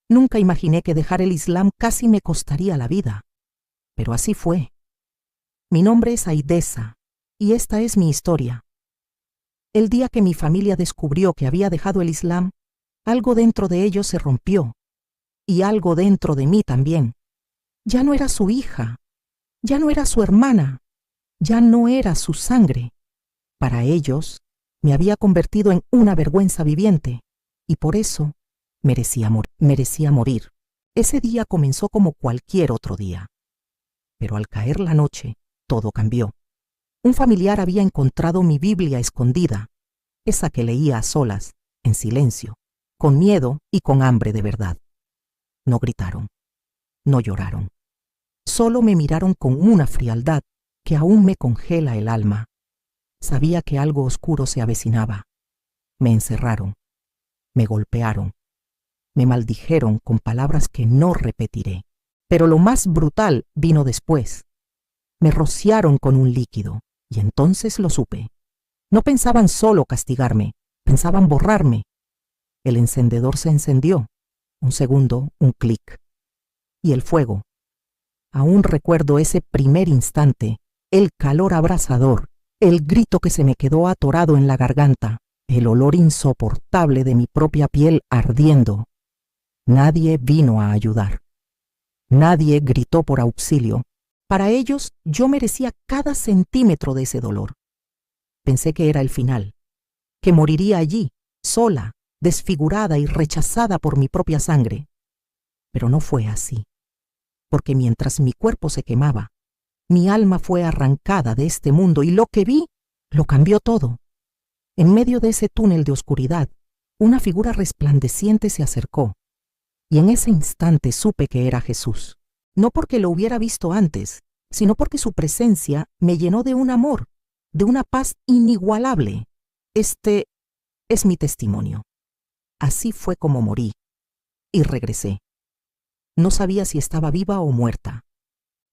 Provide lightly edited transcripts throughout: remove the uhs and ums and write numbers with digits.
Nunca imaginé que dejar el Islam casi me costaría la vida. Pero así fue. Mi nombre es Aidesa, y esta es mi historia. El día que mi familia descubrió que había dejado el Islam, algo dentro de ellos se rompió, y algo dentro de mí también. Ya no era su hija, ya no era su hermana, ya no era su sangre. Para ellos, me había convertido en una vergüenza viviente, y por eso merecía morir. Ese día comenzó como cualquier otro día. Pero al caer la noche, todo cambió. Un familiar había encontrado mi Biblia escondida, esa que leía a solas, en silencio, con miedo y con hambre de verdad. No gritaron, no lloraron. Solo me miraron con una frialdad que aún me congela el alma. Sabía que algo oscuro se avecinaba. Me encerraron, me golpearon, me maldijeron con palabras que no repetiré. Pero lo más brutal vino después. Me rociaron con un líquido, y entonces lo supe. No pensaban solo castigarme, pensaban borrarme. El encendedor se encendió. Un segundo, un clic. Y el fuego. Aún recuerdo ese primer instante, el calor abrasador, el grito que se me quedó atorado en la garganta, el olor insoportable de mi propia piel ardiendo. Nadie vino a ayudar. Nadie gritó por auxilio. Para ellos, yo merecía cada centímetro de ese dolor. Pensé que era el final, que moriría allí, sola, desfigurada y rechazada por mi propia sangre. Pero no fue así, porque mientras mi cuerpo se quemaba, mi alma fue arrancada de este mundo y lo que vi lo cambió todo. En medio de ese túnel de oscuridad, una figura resplandeciente se acercó, y en ese instante supe que era Jesús. No porque lo hubiera visto antes, sino porque su presencia me llenó de un amor, de una paz inigualable. Este es mi testimonio. Así fue como morí, y regresé. No sabía si estaba viva o muerta.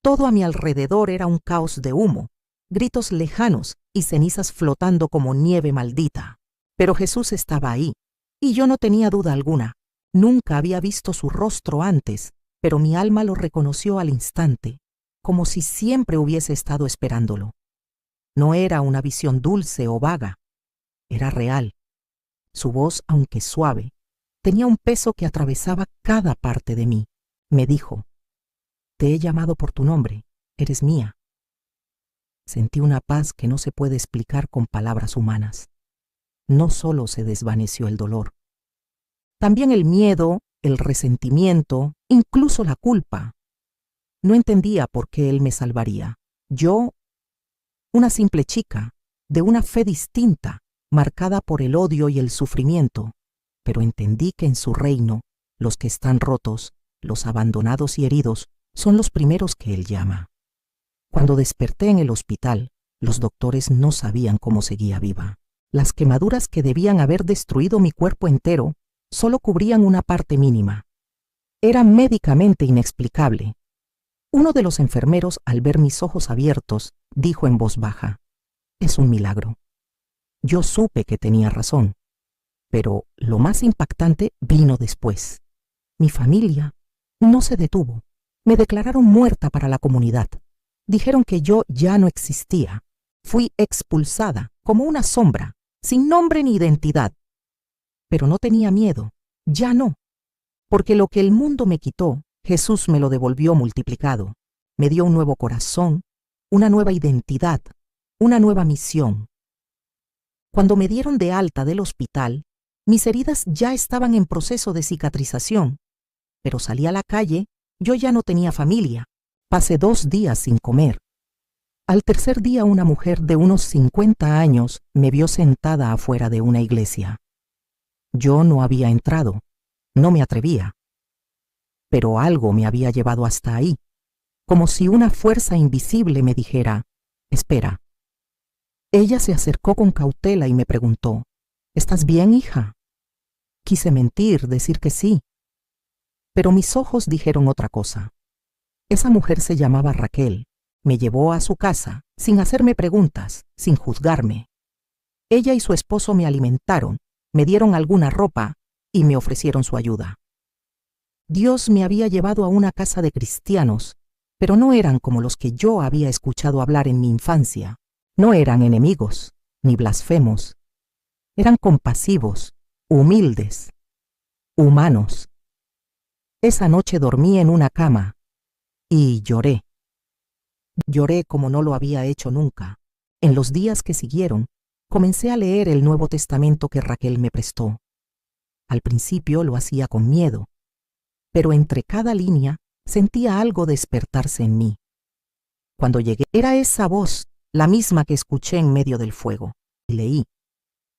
Todo a mi alrededor era un caos de humo, gritos lejanos y cenizas flotando como nieve maldita. Pero Jesús estaba ahí, y yo no tenía duda alguna. Nunca había visto su rostro antes, pero mi alma lo reconoció al instante, como si siempre hubiese estado esperándolo. No era una visión dulce o vaga, era real. Su voz, aunque suave, tenía un peso que atravesaba cada parte de mí. Me dijo: «Te he llamado por tu nombre, eres mía». Sentí una paz que no se puede explicar con palabras humanas. No solo se desvaneció el dolor, también el miedo, el resentimiento, incluso la culpa. No entendía por qué él me salvaría. Yo, una simple chica, de una fe distinta, marcada por el odio y el sufrimiento, pero entendí que en su reino, los que están rotos, los abandonados y heridos, son los primeros que él llama. Cuando desperté en el hospital, los doctores no sabían cómo seguía viva. Las quemaduras que debían haber destruido mi cuerpo entero solo cubrían una parte mínima. Era médicamente inexplicable. Uno de los enfermeros, al ver mis ojos abiertos, dijo en voz baja: «Es un milagro». Yo supe que tenía razón, pero lo más impactante vino después. Mi familia no se detuvo. Me declararon muerta para la comunidad. Dijeron que yo ya no existía. Fui expulsada como una sombra, sin nombre ni identidad. Pero no tenía miedo, ya no, porque lo que el mundo me quitó, Jesús me lo devolvió multiplicado. Me dio un nuevo corazón, una nueva identidad, una nueva misión. Cuando me dieron de alta del hospital, mis heridas ya estaban en proceso de cicatrización, pero salí a la calle, yo ya no tenía familia. Pasé 2 días sin comer. Al tercer día, una mujer de unos 50 años me vio sentada afuera de una iglesia. Yo no había entrado, no me atrevía. Pero algo me había llevado hasta ahí, como si una fuerza invisible me dijera: «Espera». Ella se acercó con cautela y me preguntó: «¿Estás bien, hija?». Quise mentir, decir que sí. Pero mis ojos dijeron otra cosa. Esa mujer se llamaba Raquel. Me llevó a su casa, sin hacerme preguntas, sin juzgarme. Ella y su esposo me alimentaron, me dieron alguna ropa y me ofrecieron su ayuda. Dios me había llevado a una casa de cristianos, pero no eran como los que yo había escuchado hablar en mi infancia. No eran enemigos, ni blasfemos. Eran compasivos, humildes, humanos. Esa noche dormí en una cama y lloré. Lloré como no lo había hecho nunca. En los días que siguieron, comencé a leer el Nuevo Testamento que Raquel me prestó. Al principio lo hacía con miedo, pero entre cada línea sentía algo despertarse en mí. Cuando llegué, era esa voz, la misma que escuché en medio del fuego, y leí: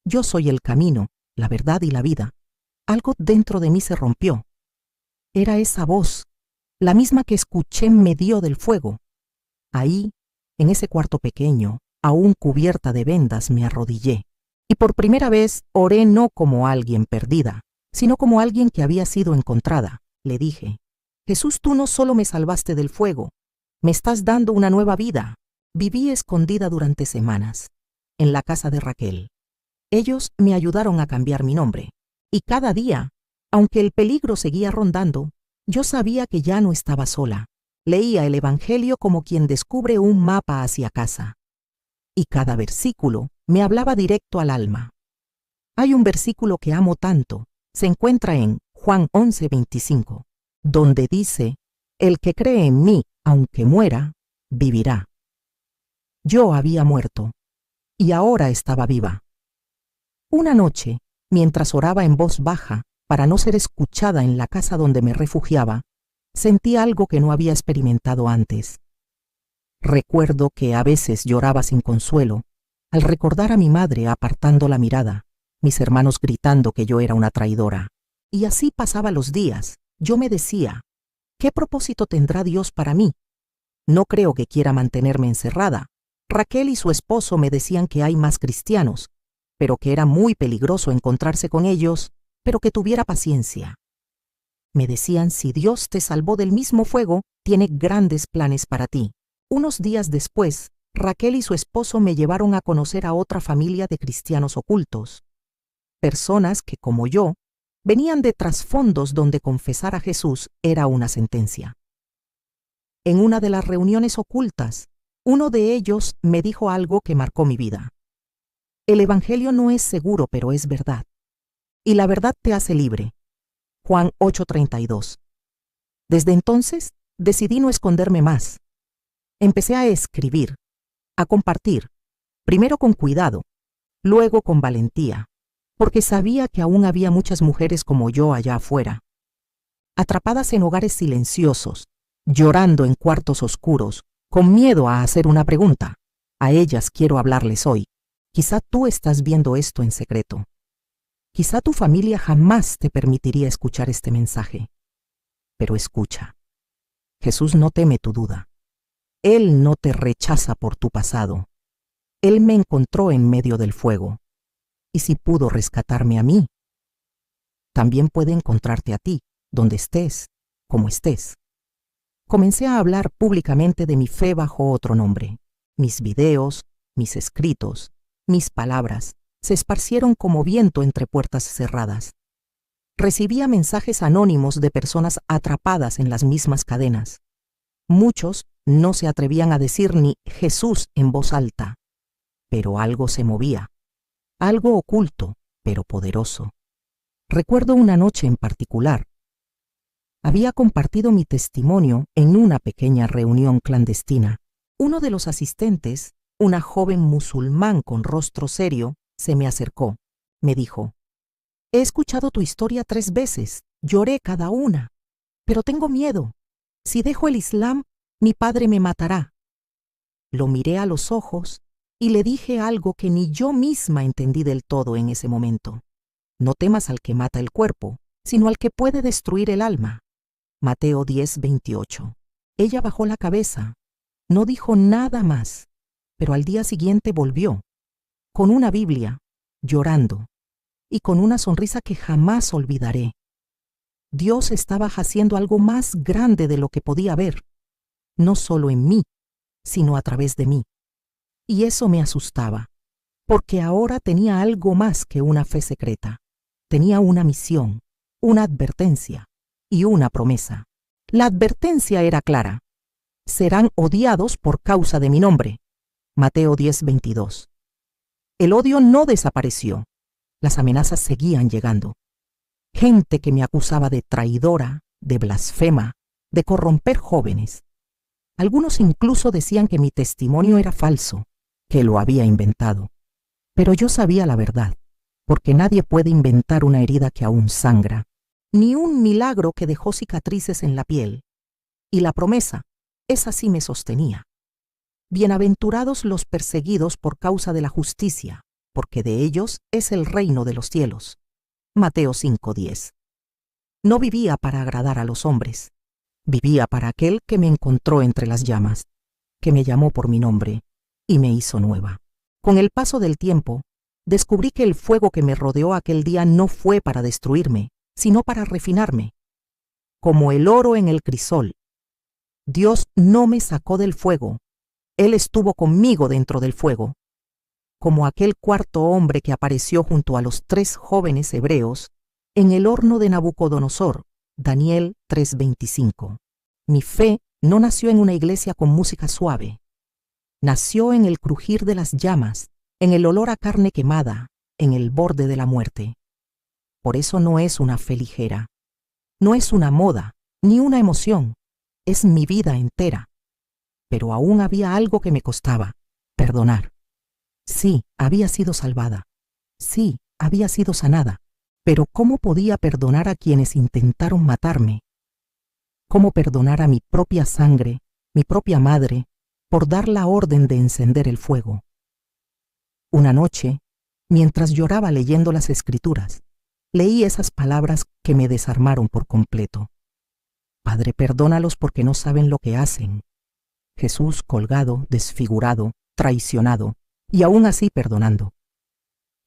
Yo soy el camino, la verdad y la vida. Algo dentro de mí se rompió. Era esa voz, la misma que escuché en medio del fuego. Ahí, en ese cuarto pequeño, aún cubierta de vendas, me arrodillé. Y por primera vez oré no como alguien perdida, sino como alguien que había sido encontrada. Le dije: Jesús, tú no solo me salvaste del fuego, me estás dando una nueva vida. Viví escondida durante semanas, en la casa de Raquel. Ellos me ayudaron a cambiar mi nombre. Y cada día, aunque el peligro seguía rondando, yo sabía que ya no estaba sola. Leía el Evangelio como quien descubre un mapa hacia casa. Y cada versículo me hablaba directo al alma. Hay un versículo que amo tanto, se encuentra en Juan 11:25, donde dice: El que cree en mí, aunque muera, vivirá. Yo había muerto, y ahora estaba viva. Una noche, mientras oraba en voz baja, para no ser escuchada en la casa donde me refugiaba, sentí algo que no había experimentado antes. Recuerdo que a veces lloraba sin consuelo, al recordar a mi madre apartando la mirada, mis hermanos gritando que yo era una traidora. Y así pasaba los días. Yo me decía: ¿qué propósito tendrá Dios para mí? No creo que quiera mantenerme encerrada. Raquel y su esposo me decían que hay más cristianos, pero que era muy peligroso encontrarse con ellos, pero que tuviera paciencia. Me decían: si Dios te salvó del mismo fuego, tiene grandes planes para ti. Unos días después, Raquel y su esposo me llevaron a conocer a otra familia de cristianos ocultos. Personas que, como yo, venían de trasfondos donde confesar a Jesús era una sentencia. En una de las reuniones ocultas, uno de ellos me dijo algo que marcó mi vida. El Evangelio no es seguro, pero es verdad. Y la verdad te hace libre. Juan 8:32. Desde entonces, decidí no esconderme más. Empecé a escribir, a compartir, primero con cuidado, luego con valentía, porque sabía que aún había muchas mujeres como yo allá afuera, atrapadas en hogares silenciosos, llorando en cuartos oscuros, con miedo a hacer una pregunta. A ellas quiero hablarles hoy. Quizá tú estás viendo esto en secreto. Quizá tu familia jamás te permitiría escuchar este mensaje. Pero escucha. Jesús no teme tu duda. Él no te rechaza por tu pasado. Él me encontró en medio del fuego. Y si pudo rescatarme a mí, también puede encontrarte a ti, donde estés, como estés. Comencé a hablar públicamente de mi fe bajo otro nombre. Mis videos, mis escritos, mis palabras se esparcieron como viento entre puertas cerradas. Recibía mensajes anónimos de personas atrapadas en las mismas cadenas. Muchos no se atrevían a decir ni Jesús en voz alta, pero algo se movía, algo oculto, pero poderoso. Recuerdo una noche en particular. Había compartido mi testimonio en una pequeña reunión clandestina. Uno de los asistentes, una joven musulmán con rostro serio, se me acercó. Me dijo: he escuchado tu historia 3 veces, lloré cada una, pero tengo miedo. Si dejo el Islam, mi padre me matará. Lo miré a los ojos y le dije algo que ni yo misma entendí del todo en ese momento. No temas al que mata el cuerpo, sino al que puede destruir el alma. Mateo 10:28. Ella bajó la cabeza, no dijo nada más, pero al día siguiente volvió, con una Biblia, llorando, y con una sonrisa que jamás olvidaré. Dios estaba haciendo algo más grande de lo que podía ver, no solo en mí, sino a través de mí. Y eso me asustaba, porque ahora tenía algo más que una fe secreta. Tenía una misión, una advertencia, y una promesa. La advertencia era clara: serán odiados por causa de mi nombre. Mateo 10:22. El odio no desapareció. Las amenazas seguían llegando. Gente que me acusaba de traidora, de blasfema, de corromper jóvenes. Algunos incluso decían que mi testimonio era falso, que lo había inventado. Pero yo sabía la verdad, porque nadie puede inventar una herida que aún sangra, ni un milagro que dejó cicatrices en la piel. Y la promesa, esa sí me sostenía. Bienaventurados los perseguidos por causa de la justicia, porque de ellos es el reino de los cielos. Mateo 5:10. No vivía para agradar a los hombres. Vivía para aquel que me encontró entre las llamas, que me llamó por mi nombre y me hizo nueva. Con el paso del tiempo, descubrí que el fuego que me rodeó aquel día no fue para destruirme, sino para refinarme. Como el oro en el crisol, Dios no me sacó del fuego, Él estuvo conmigo dentro del fuego. Como aquel cuarto hombre que apareció junto a los 3 jóvenes hebreos en el horno de Nabucodonosor, Daniel 3:25. Mi fe no nació en una iglesia con música suave. Nació en el crujir de las llamas, en el olor a carne quemada, en el borde de la muerte. Por eso no es una fe ligera. No es una moda, ni una emoción. Es mi vida entera. Pero aún había algo que me costaba: perdonar. Sí, había sido salvada. Sí, había sido sanada. Pero ¿cómo podía perdonar a quienes intentaron matarme? ¿Cómo perdonar a mi propia sangre, mi propia madre, por dar la orden de encender el fuego? Una noche, mientras lloraba leyendo las Escrituras, leí esas palabras que me desarmaron por completo. Padre, perdónalos porque no saben lo que hacen. Jesús colgado, desfigurado, traicionado, y aún así perdonando.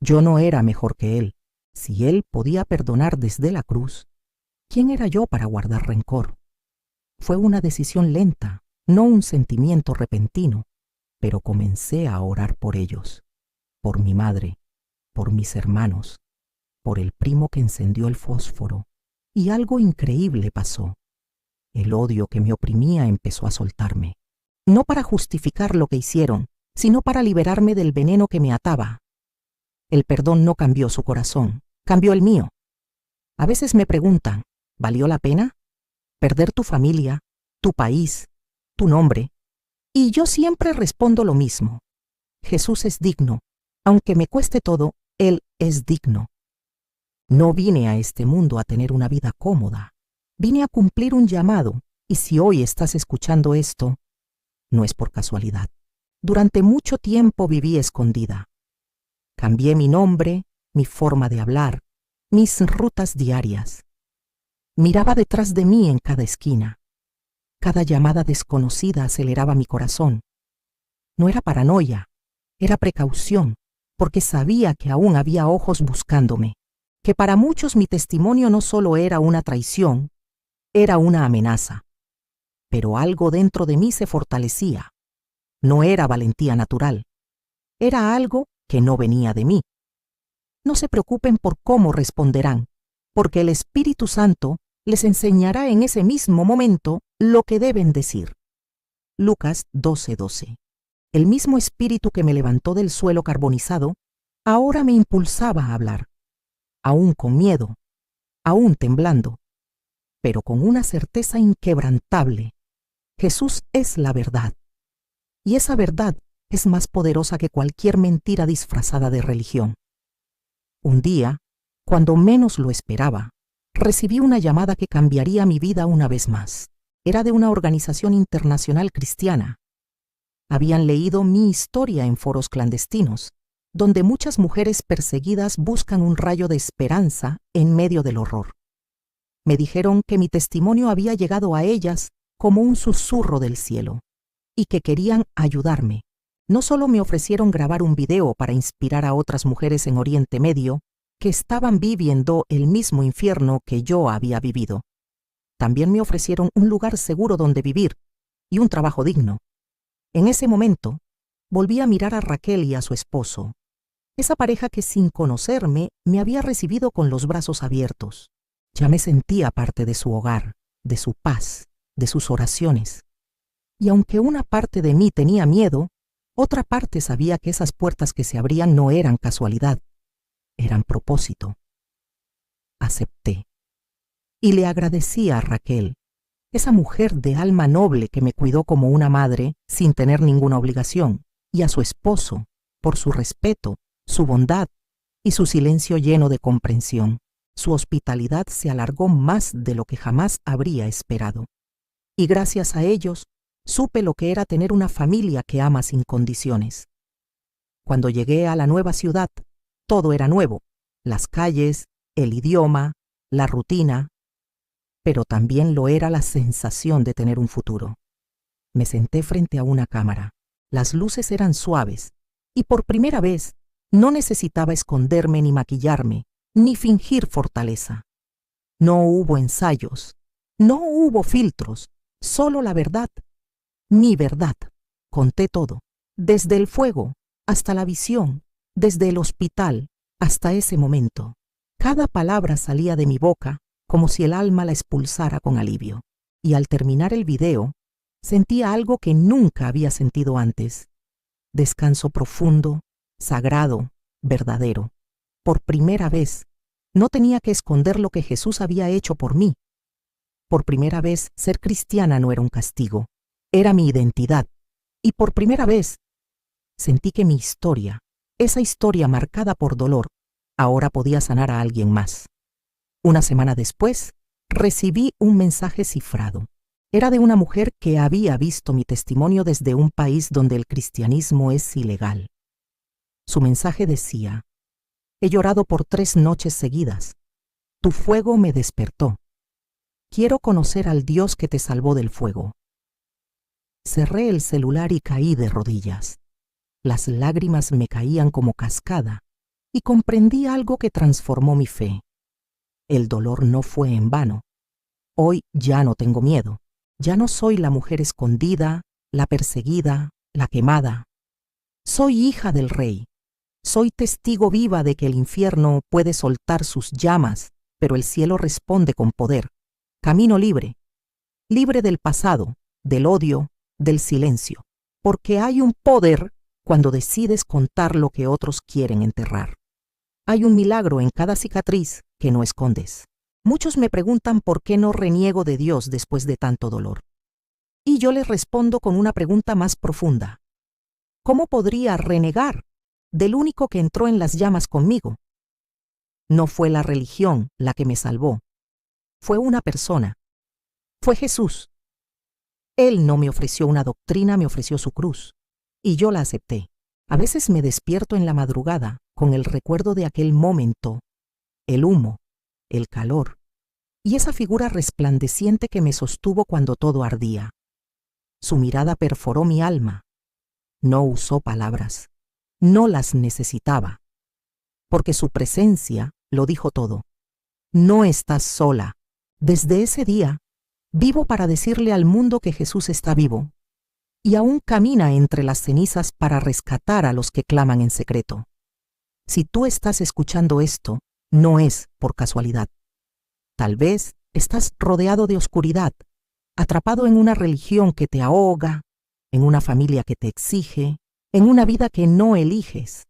Yo no era mejor que Él. Si Él podía perdonar desde la cruz, ¿quién era yo para guardar rencor? Fue una decisión lenta, no un sentimiento repentino, pero comencé a orar por ellos, por mi madre, por mis hermanos, por el primo que encendió el fósforo, y algo increíble pasó. El odio que me oprimía empezó a soltarme, no para justificar lo que hicieron, sino para liberarme del veneno que me ataba. El perdón no cambió su corazón, cambió el mío. A veces me preguntan, ¿valió la pena? ¿Perder tu familia, tu país, tu nombre? Y yo siempre respondo lo mismo. Jesús es digno. Aunque me cueste todo, Él es digno. No vine a este mundo a tener una vida cómoda. Vine a cumplir un llamado, y si hoy estás escuchando esto, no es por casualidad. Durante mucho tiempo viví escondida. Cambié mi nombre, mi forma de hablar, mis rutas diarias. Miraba detrás de mí en cada esquina. Cada llamada desconocida aceleraba mi corazón. No era paranoia, era precaución, porque sabía que aún había ojos buscándome, que para muchos mi testimonio no solo era una traición, era una amenaza. Pero algo dentro de mí se fortalecía. No era valentía natural, era algo que no venía de mí. No se preocupen por cómo responderán, porque el Espíritu Santo les enseñará en ese mismo momento lo que deben decir. Lucas 12:12. El mismo Espíritu que me levantó del suelo carbonizado, ahora me impulsaba a hablar, aún con miedo, aún temblando, pero con una certeza inquebrantable. Jesús es la verdad, y esa verdad es más poderosa que cualquier mentira disfrazada de religión. Un día, cuando menos lo esperaba, recibí una llamada que cambiaría mi vida una vez más. Era de una organización internacional cristiana. Habían leído mi historia en foros clandestinos, donde muchas mujeres perseguidas buscan un rayo de esperanza en medio del horror. Me dijeron que mi testimonio había llegado a ellas como un susurro del cielo, y que querían ayudarme. No solo me ofrecieron grabar un video para inspirar a otras mujeres en Oriente Medio que estaban viviendo el mismo infierno que yo había vivido. También me ofrecieron un lugar seguro donde vivir y un trabajo digno. En ese momento, volví a mirar a Raquel y a su esposo, esa pareja que sin conocerme me había recibido con los brazos abiertos. Ya me sentía parte de su hogar, de su paz, de sus oraciones. Y aunque una parte de mí tenía miedo, otra parte sabía que esas puertas que se abrían no eran casualidad, eran propósito. Acepté. Y le agradecí a Raquel, esa mujer de alma noble que me cuidó como una madre sin tener ninguna obligación, y a su esposo, por su respeto, su bondad y su silencio lleno de comprensión. Su hospitalidad se alargó más de lo que jamás habría esperado. Y gracias a ellos, supe lo que era tener una familia que ama sin condiciones. Cuando llegué a la nueva ciudad, todo era nuevo: las calles, el idioma, la rutina, pero también lo era la sensación de tener un futuro. Me senté frente a una cámara. Las luces eran suaves, y por primera vez no necesitaba esconderme ni maquillarme, ni fingir fortaleza. No hubo ensayos, no hubo filtros, solo la verdad, mi verdad. Conté todo, desde el fuego hasta la visión, desde el hospital hasta ese momento. Cada palabra salía de mi boca como si el alma la expulsara con alivio. Y al terminar el video, sentía algo que nunca había sentido antes: descanso profundo, sagrado, verdadero. Por primera vez, no tenía que esconder lo que Jesús había hecho por mí. Por primera vez, ser cristiana no era un castigo, era mi identidad. Y por primera vez, sentí que mi historia, esa historia marcada por dolor, ahora podía sanar a alguien más. Una semana después, recibí un mensaje cifrado. Era de una mujer que había visto mi testimonio desde un país donde el cristianismo es ilegal. Su mensaje decía: he llorado por 3 noches seguidas. Tu fuego me despertó. Quiero conocer al Dios que te salvó del fuego. Cerré el celular y caí de rodillas. Las lágrimas me caían como cascada y comprendí algo que transformó mi fe. El dolor no fue en vano. Hoy ya no tengo miedo. Ya no soy la mujer escondida, la perseguida, la quemada. Soy hija del Rey. Soy testigo viva de que el infierno puede soltar sus llamas, pero el cielo responde con poder. Camino libre, libre del pasado, del odio, del silencio, porque hay un poder cuando decides contar lo que otros quieren enterrar. Hay un milagro en cada cicatriz que no escondes. Muchos me preguntan por qué no reniego de Dios después de tanto dolor. Y yo les respondo con una pregunta más profunda. ¿Cómo podría renegar del único que entró en las llamas conmigo? No fue la religión la que me salvó. Fue una persona. Fue Jesús. Él no me ofreció una doctrina, me ofreció su cruz. Y yo la acepté. A veces me despierto en la madrugada con el recuerdo de aquel momento, el humo, el calor, y esa figura resplandeciente que me sostuvo cuando todo ardía. Su mirada perforó mi alma. No usó palabras. No las necesitaba. Porque su presencia lo dijo todo. No estás sola. Desde ese día, vivo para decirle al mundo que Jesús está vivo, y aún camina entre las cenizas para rescatar a los que claman en secreto. Si tú estás escuchando esto, no es por casualidad. Tal vez estás rodeado de oscuridad, atrapado en una religión que te ahoga, en una familia que te exige, en una vida que no eliges.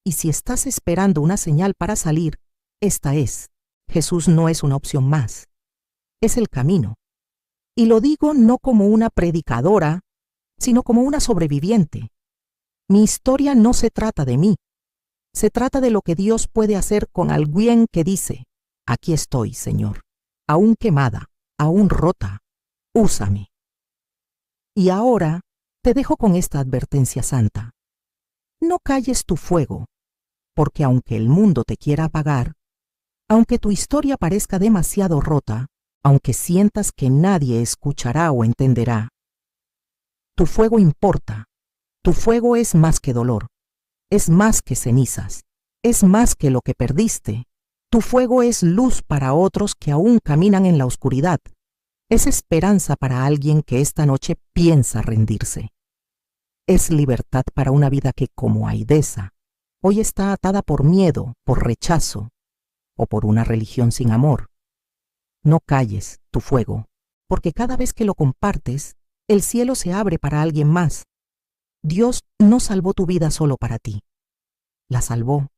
Y si estás esperando una señal para salir, esta es. Jesús no es una opción más. Es el camino. Y lo digo no como una predicadora, sino como una sobreviviente. Mi historia no se trata de mí. Se trata de lo que Dios puede hacer con alguien que dice: aquí estoy, Señor, aún quemada, aún rota, úsame. Y ahora te dejo con esta advertencia santa. No calles tu fuego, porque aunque el mundo te quiera apagar, aunque tu historia parezca demasiado rota, aunque sientas que nadie escuchará o entenderá, tu fuego importa. Tu fuego es más que dolor, es más que cenizas, es más que lo que perdiste. Tu fuego es luz para otros que aún caminan en la oscuridad. Es esperanza para alguien que esta noche piensa rendirse. Es libertad para una vida que, como Aidesa, hoy está atada por miedo, por rechazo o por una religión sin amor. No calles tu fuego, porque cada vez que lo compartes, el cielo se abre para alguien más. Dios no salvó tu vida solo para ti. La salvó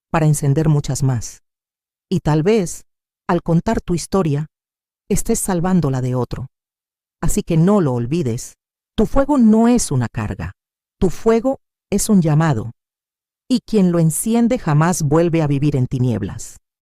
para encender muchas más. Y tal vez, al contar tu historia, estés salvando la de otro. Así que no lo olvides. Tu fuego no es una carga. Tu fuego es un llamado. Y quien lo enciende jamás vuelve a vivir en tinieblas.